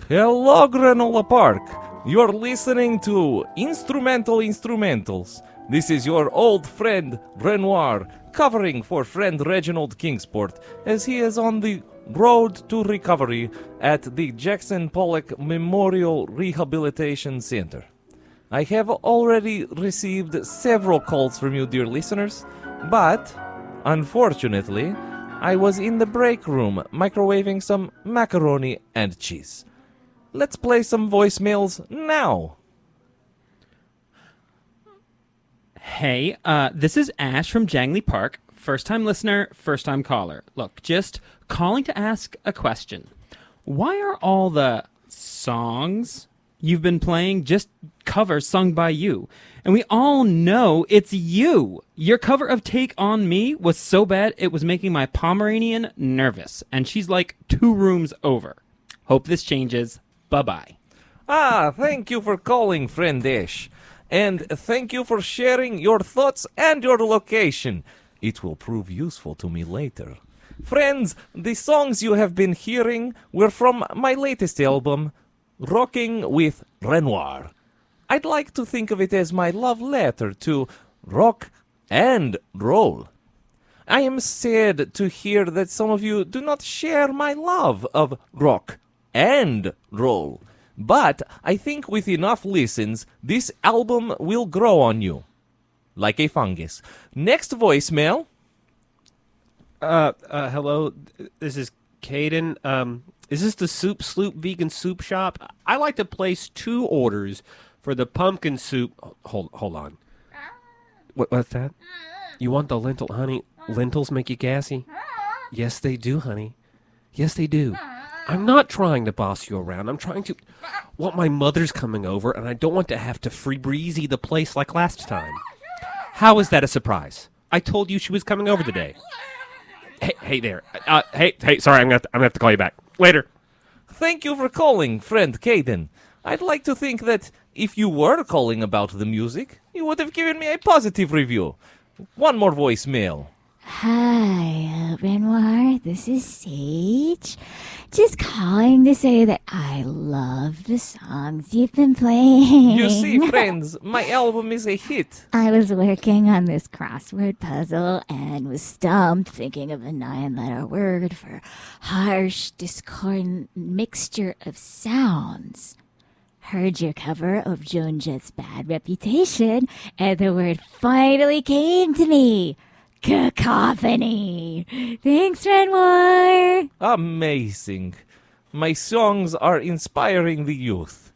Hello, Granola Park. You're listening to Instrumentals. This is your old friend Renoir, covering for friend Reginald Kingsport, as he is on the road to recovery at the Jackson Pollock Memorial Rehabilitation Center. I have already received several calls from you, dear listeners, but, unfortunately, I was in the break room microwaving some macaroni and cheese. Let's play some voicemails now. Hey, this is Ash from Jangley Park. First-time listener, first-time caller. Look, just calling to ask a question. Why are all the songs you've been playing just covers sung by you? And we all know it's you. Your cover of Take On Me was so bad it was making my Pomeranian nervous. And she's like 2 rooms over. Hope this changes. Bye-bye. Thank you for calling, friend Ash. And thank you for sharing your thoughts and your location. It will prove useful to me later. Friends, the songs you have been hearing were from my latest album, Rocking with Renoir. I'd like to think of it as my love letter to rock and roll. I am sad to hear that some of you do not share my love of rock and roll. But I think with enough listens, this album will grow on you. Like a fungus. Next voicemail. Hello, this is Kaden. Is this the Soup Sloop Vegan Soup Shop? I like to place 2 orders for the pumpkin soup. Hold on. What's that? You want the lentil, honey? Lentils make you gassy? Yes, they do, honey. Yes, they do. I'm not trying to boss you around. I'm trying to... Well, my mother's coming over, and I don't want to have to free breezy the place like last time. How is that a surprise? I told you she was coming over today. Hey there. Hey, sorry, I'm gonna have to call you back. Later. Thank you for calling, friend Kaden. I'd like to think that if you were calling about the music, you would have given me a positive review. One more voicemail. Hi, Renoir. This is Sage. Just calling to say that I love the songs you've been playing. You see, friends, my album is a hit. I was working on this crossword puzzle and was stumped thinking of a 9-letter word for harsh, discordant mixture of sounds. Heard your cover of Joan Jett's Bad Reputation, and the word finally came to me. Cacophony. Thanks, Renoir. Amazing. My songs are inspiring the youth.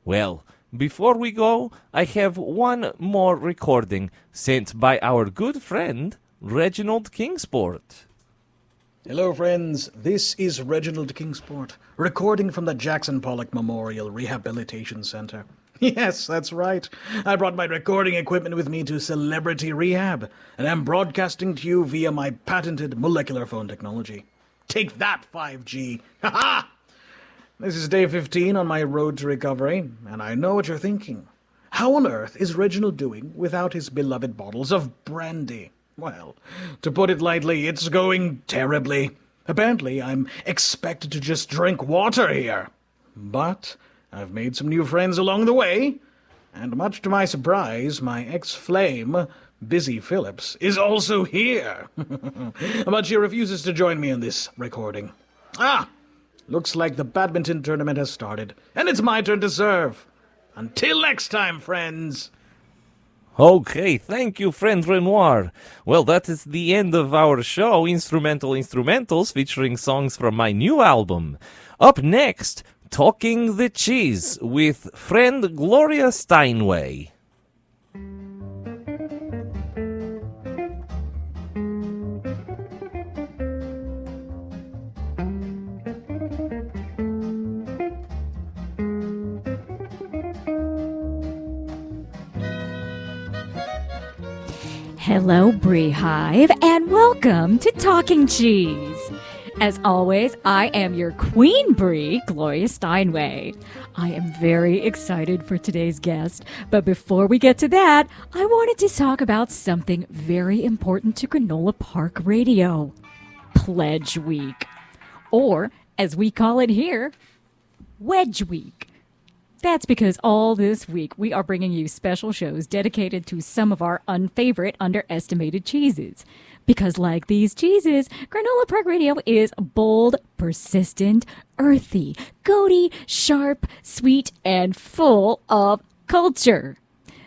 Well, before we go, I have one more recording sent by our good friend, Reginald Kingsport. Hello, friends. This is Reginald Kingsport, recording from the Jackson Pollock Memorial Rehabilitation Center. Yes, that's right. I brought my recording equipment with me to Celebrity Rehab, and I'm broadcasting to you via my patented molecular phone technology. Take that, 5G! Ha-ha! This is day 15 on my road to recovery, and I know what you're thinking. How on earth is Reginald doing without his beloved bottles of brandy? Well, to put it lightly, it's going terribly. Apparently, I'm expected to just drink water here. But I've made some new friends along the way, and much to my surprise, my ex-flame, Busy Phillips, is also here. But she refuses to join me in this recording. Looks like the badminton tournament has started, and it's my turn to serve. Until next time, friends. Okay, thank you, friend Renoir. Well, that is the end of our show, Instrumentals, featuring songs from my new album. Up next, Talking the Cheese with friend Gloria Steinway. Hello, Brie Hive, and welcome to Talking Cheese. As always, I am your Queen Brie, Gloria Steinway. I am very excited for today's guest, but before we get to that, I wanted to talk about something very important to Granola Park Radio. Pledge Week. Or, as we call it here, Wedge Week. That's because all this week we are bringing you special shows dedicated to some of our unfavorite underestimated cheeses. Because like these cheeses, Granola Park Radio is bold, persistent, earthy, goaty, sharp, sweet, and full of culture.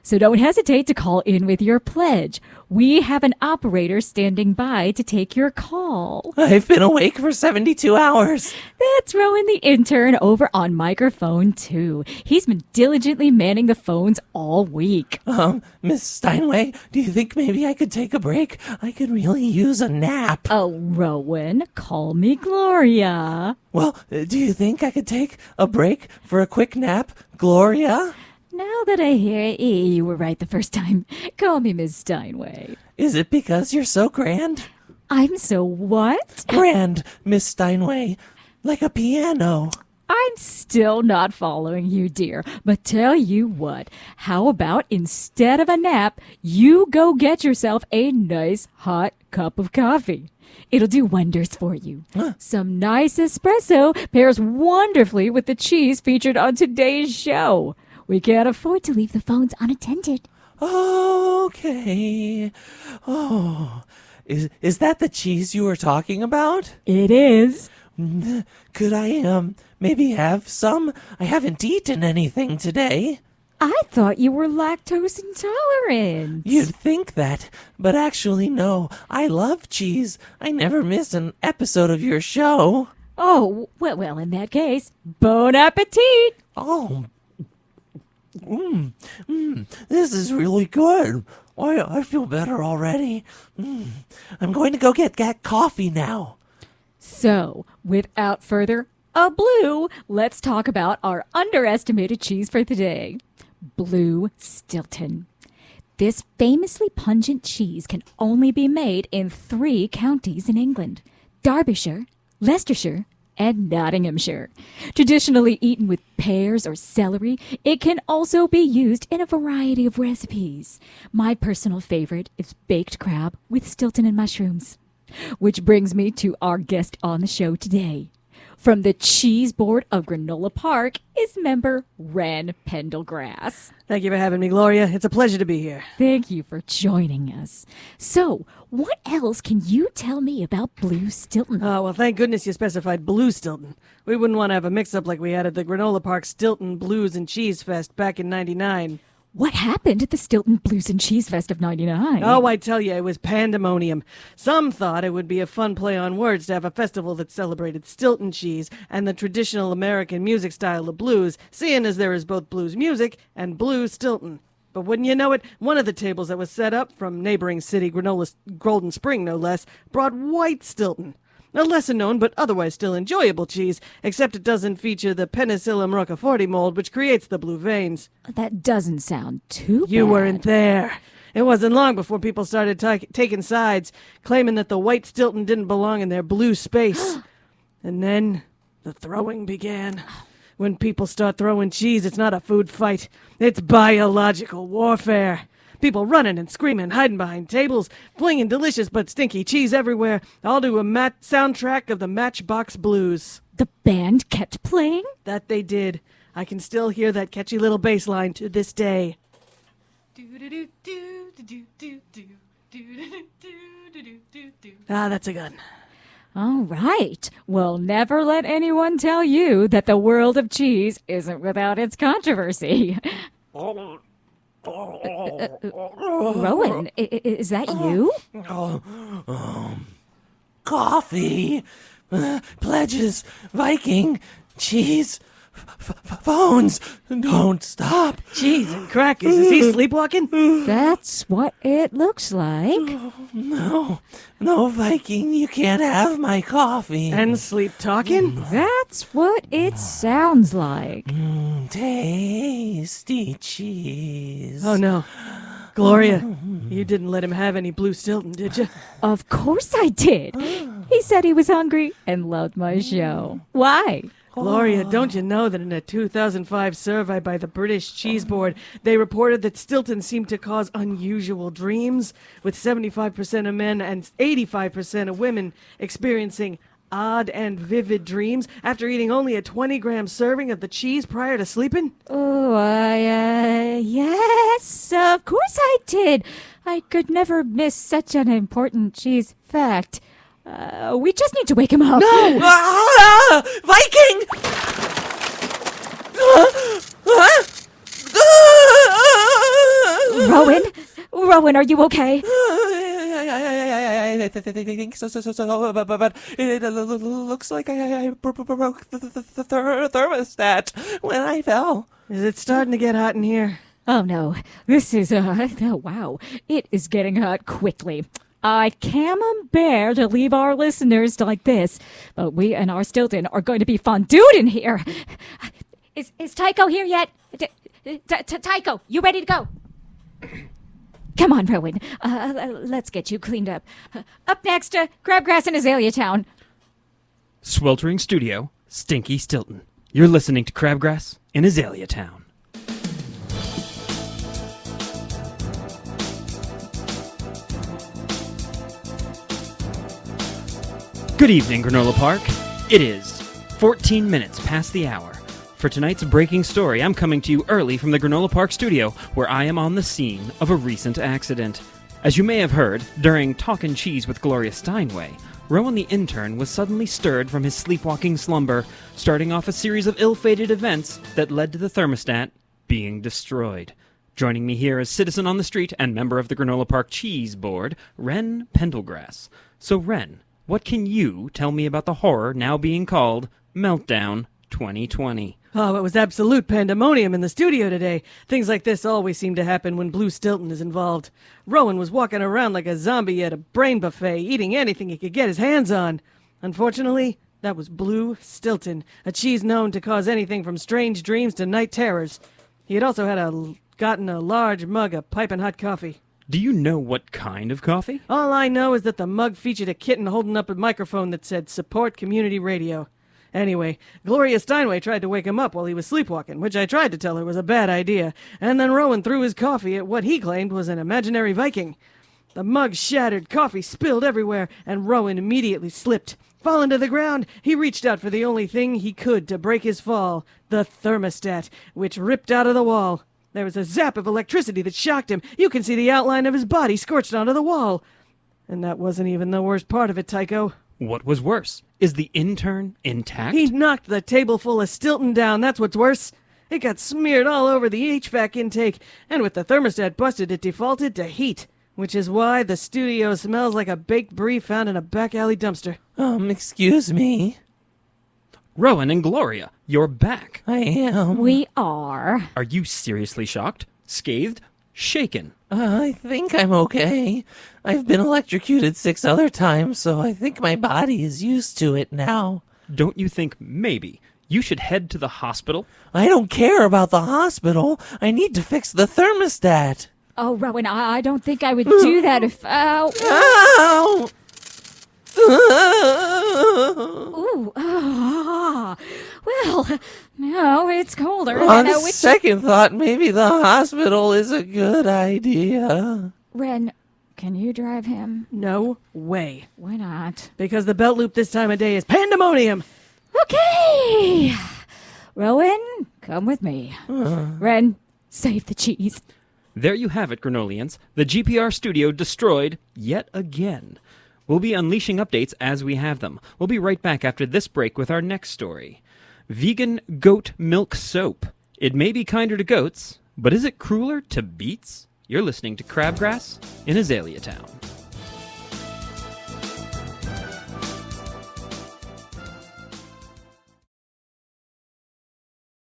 So don't hesitate to call in with your pledge. We have an operator standing by to take your call. I've been awake for 72 hours. That's Rowan the intern over on microphone 2. He's been diligently manning the phones all week. Miss Steinway, do you think maybe I could take a break? I could really use a nap. Oh, Rowan, call me Gloria. Well, do you think I could take a break for a quick nap, Gloria? Now that I hear it, you were right the first time. Call me Miss Steinway. Is it because you're so grand? I'm so what? Grand, Miss Steinway. Like a piano. I'm still not following you, dear. But tell you what, how about instead of a nap, you go get yourself a nice hot cup of coffee. It'll do wonders for you. Some nice espresso pairs wonderfully with the cheese featured on today's show. We can't afford to leave the phones unattended. Okay. Oh, is that the cheese you were talking about? It is. Could I, maybe have some? I haven't eaten anything today. I thought you were lactose intolerant. You'd think that, but actually no. I love cheese. I never miss an episode of your show. Oh, well, in that case, bon appetit. Oh, this is really good. I feel better already. I'm going to go get that coffee now. So, without further ado, let's talk about our underestimated cheese for today. Blue Stilton. This famously pungent cheese can only be made in 3 counties in England: Derbyshire, Leicestershire, and Nottinghamshire. Traditionally eaten with pears or celery, it can also be used in a variety of recipes. My personal favorite is baked crab with Stilton and mushrooms. Which brings me to our guest on the show today. From the cheese board of Granola Park is member Wren Pendelgrass. Thank you for having me, Gloria. It's a pleasure to be here. Thank you for joining us. So, what else can you tell me about Blue Stilton? Oh, well, thank goodness you specified Blue Stilton. We wouldn't want to have a mix-up like we had at the Granola Park Stilton Blues and Cheese Fest back in '99. What happened at the Stilton Blues and Cheese Fest of '99? Oh, I tell you, it was pandemonium. Some thought it would be a fun play on words to have a festival that celebrated Stilton cheese and the traditional American music style of blues, seeing as there is both blues music and Blue Stilton. But wouldn't you know it, one of the tables that was set up, from neighboring city Granola Golden Spring no less, brought white Stilton. A lesser-known but otherwise still enjoyable cheese, except it doesn't feature the Penicillium roqueforti mold, which creates the blue veins. That doesn't sound too bad. You weren't there. It wasn't long before people started taking sides, claiming that the white Stilton didn't belong in their blue space. And then the throwing began. When people start throwing cheese, it's not a food fight. It's biological warfare. People running and screaming, hiding behind tables, flinging delicious but stinky cheese everywhere, all to a soundtrack of the Matchbox Blues. The band kept playing? That they did. I can still hear that catchy little bass line to this day. Ah, that's a gun. All right. Well, never let anyone tell you that the world of cheese isn't without its controversy. Rowan, is that you? Coffee, pledges, Viking, cheese, phones. Don't stop. Cheese and crackers. Is he sleepwalking? That's what it looks like. No, Viking, you can't have my coffee. And sleep talking? That's what it sounds like. Tasty cheese. Oh no. Gloria, you didn't let him have any Blue Stilton, did you? Of course I did. He said he was hungry and loved my show. Why? Gloria, don't you know that in a 2005 survey by the British Cheese Board, they reported that Stilton seemed to cause unusual dreams, with 75% of men and 85% of women experiencing odd and vivid dreams after eating only a 20-gram serving of the cheese prior to sleeping? Oh, yes, of course I did. I could never miss such an important cheese fact. We just need to wake him up. No! Ah! Viking! Rowan, are you okay? I think so, but it looks like I broke the thermostat when I fell. Is it starting to get hot in here? Oh no, this is, oh, wow, it is getting hot quickly. I camembert to leave our listeners like this, but we and our Stilton are going to be fondued in here. Is Tycho here yet? Tycho, you ready to go? Come on, Rowan. Let's get you cleaned up. Up next, Crabgrass and Azalea Town. Sweltering studio, stinky Stilton. You're listening to Crabgrass in Azalea Town. Good evening, Granola Park. It is 14 minutes past the hour. For tonight's breaking story, I'm coming to you early from the Granola Park studio, where I am on the scene of a recent accident. As you may have heard, during Talkin' Cheese with Gloria Steinway, Rowan the intern was suddenly stirred from his sleepwalking slumber, starting off a series of ill-fated events that led to the thermostat being destroyed. Joining me here is citizen on the street and member of the Granola Park Cheese Board, Wren Pendelgrass. So Wren, what can you tell me about the horror now being called Meltdown 2020? Oh, it was absolute pandemonium in the studio today. Things like this always seem to happen when Blue Stilton is involved. Rowan was walking around like a zombie at a brain buffet, eating anything he could get his hands on. Unfortunately, that was Blue Stilton, a cheese known to cause anything from strange dreams to night terrors. He had also gotten a large mug of piping hot coffee. Do you know what kind of coffee? All I know is that the mug featured a kitten holding up a microphone that said, "Support Community Radio." Anyway, Gloria Steinway tried to wake him up while he was sleepwalking, which I tried to tell her was a bad idea, and then Rowan threw his coffee at what he claimed was an imaginary Viking. The mug shattered, coffee spilled everywhere, and Rowan immediately slipped. Falling to the ground, he reached out for the only thing he could to break his fall, the thermostat, which ripped out of the wall. There was a zap of electricity that shocked him. You can see the outline of his body scorched onto the wall. And that wasn't even the worst part of it, Tycho. What was worse? Is the intern intact? He knocked the table full of Stilton down, that's what's worse. It got smeared all over the HVAC intake, and with the thermostat busted, it defaulted to heat, which is why the studio smells like a baked brie found in a back alley dumpster. Excuse me. Rowan and Gloria, you're back. I am. We are. Are you seriously shocked? Scathed? Shaken? I think I'm okay. I've been electrocuted 6 other times, so I think my body is used to it now. Don't you think maybe you should head to the hospital? I don't care about the hospital. I need to fix the thermostat. Oh, Rowan, I don't think I would do that if, Ow! Ooh, well, now it's colder. On and, second thought, maybe the hospital is a good idea. Wren, can you drive him? No way. Why not? Because the belt loop this time of day is pandemonium. Okay. Rowan, come with me. Wren, save the cheese. There you have it, Granolians. The GPR studio destroyed yet again. We'll be unleashing updates as we have them. We'll be right back after this break with our next story. Vegan goat milk soap. It may be kinder to goats, but is it crueler to beets? You're listening to Crabgrass in Azalea Town.